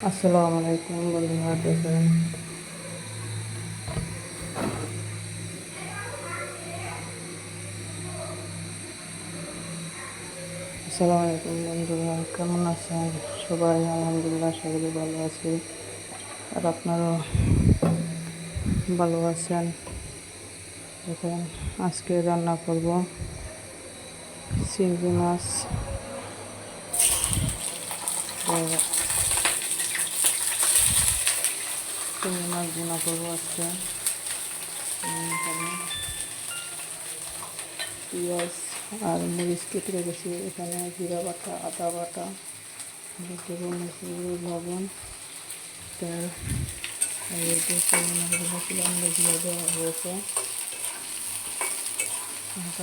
আসসালামু আলাইকুম বন্ধুরা, দেখেন আসসালামু আলাইকুম বন্ধুরা, কেমন আছেন সবাই? আলহামদুলিল্লাহ, সকলে ভালো আছি। আর আপনারাও ভালো আছেন? দেখেন, আজকে রান্না করব চিংড়ি মাছ। চিংড়ি মাছ ভুনা করবো আজকে। এখানে পেঁয়াজ আর মরিচ কেটে রেখেছি, এখানে জিরা বাটা, আদা বাটা, লবণ, তেল, দিয়ে দেওয়া হয়েছে।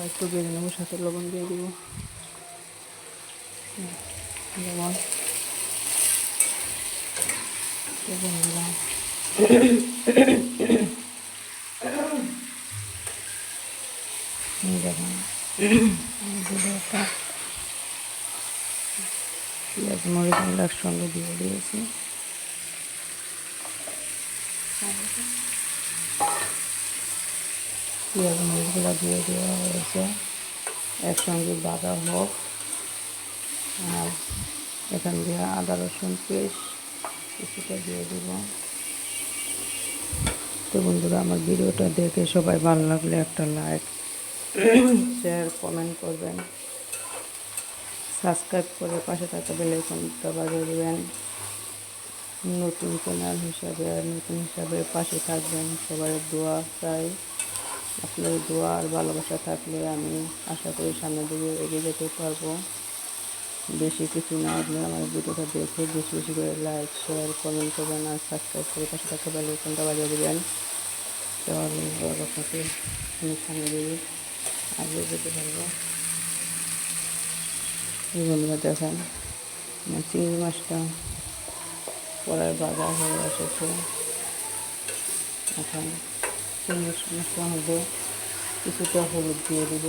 একটু বেড়ে নেবো, সাথে লবণ দিয়ে দিব। লবণ দিলাম। দেখুন, পেঁয়াজ মরিচ একসঙ্গে দিয়ে দিয়েছি। পেঁয়াজ মরিচগুলো দিয়ে দেওয়া হয়েছে, একসঙ্গে বাঁধা হোক। আর এখান দিয়ে আদা রসুন পেস্ট কিছুটা দিয়ে দেব। তো বন্ধুরা, আমার ভিডিওটা দেখে সবাই ভালো লাগলে একটা লাইক, শেয়ার, কমেন্ট করবেন। সাবস্ক্রাইব করে পাশে থাকা বেল আইকনটা বাজিয়ে দেবেন। নতুন হিসাবে পাশে থাকবেন। সবার দোয়া চাই। আপনার দোয়া আর ভালোবাসা থাকলে আমি আশা করি সামনের দিকে এগিয়ে যেতে পারবো। বেশি কিছু না, আপনি আমার ভিডিওটা দেখে বেশি বেশি করে লাইক, শেয়ার, কমেন্ট করবেন আর সাবস্ক্রাইব করে পাশে থাকা বেল আইকনটা বাজিয়ে দেবেন। তাহলে আপনাকে আমি সামনের দিকে আগিয়ে যেতে পারবো। এই বন্ধুরা, দেখেন চিংড়ি মাছটা পরে বাজার হয়ে এসেছে। এখন চিংড়ি মাছটার মধ্যে কিছুটা হলুদ দিয়ে দেব।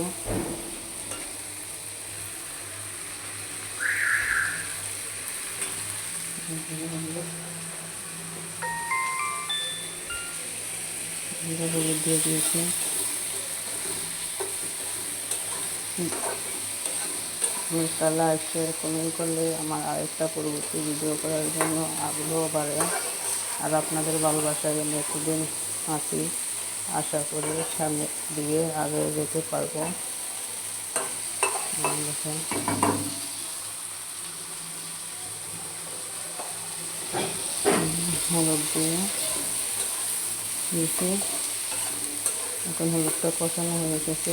হলুদ দিয়ে দিয়েছি। একটা লাইক, শেয়ার, কমেন্ট করলে আমার আরেকটা পরবর্তী ভিডিও করার জন্য আগ্রহ বাড়ে। আর আপনাদের ভালোবাসায় আমি এতদিন আছি, আশা করি সামনের দিকে আগে যেতে পারবো। দেখেন, হলুদ দিয়ে দিয়েছি। এখন হলুদটা কষানো হয়ে গেছে,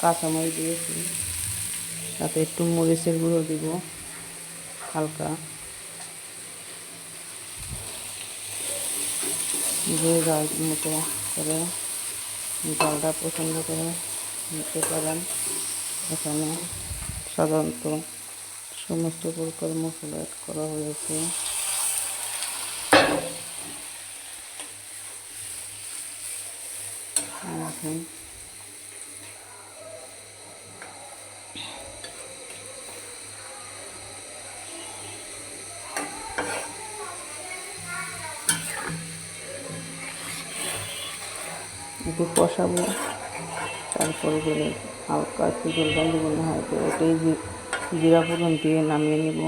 কাঁচামরিচ দিয়েছি, সাথে একটু মরিচের গুঁড়ো দিব হালকা। যে যার মতো করে ঝালটা পছন্দ করে নিতে পারেন। এখানে সাধারণত সমস্ত প্রকার মশলা অ্যাড করা হয়েছে। এখন একটু কষাবো, তারপরে করে হালকা একটু জলপাই দেবো, না হয়তো এটাই জিরা ফোড়ন দিয়ে নামিয়ে নেব।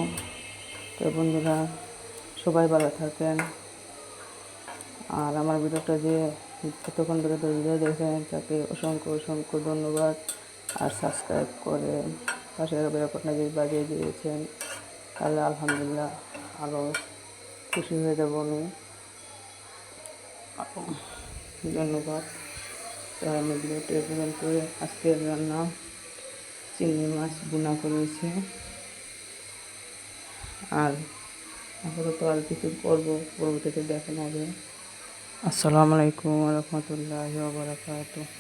তো বন্ধুরা, সবাই ভালো থাকেন। আর আমার ভিডিওটা যে এতক্ষণ ধরে দেখেন তাকে অসংখ্য অসংখ্য ধন্যবাদ। আর সাবস্ক্রাইব করে পাশে বেলাকটনা যদি বাজিয়ে দিয়েছেন, তাহলে আলহামদুলিল্লাহ আরও খুশি হয়ে যাব আমি। ধন্যবাদ। তো আমি ভিডিওটি পর্যন্ত। আজকের রান্না চিংড়ি মাছ ভুনা করেছি। আর আপাতত আর কিছু করবো, পরবর্তীতে দেখানো হবে। আসসালামু আলাইকুম ওয়া রাহমাতুল্লাহি ওয়া বারাকাতুহু।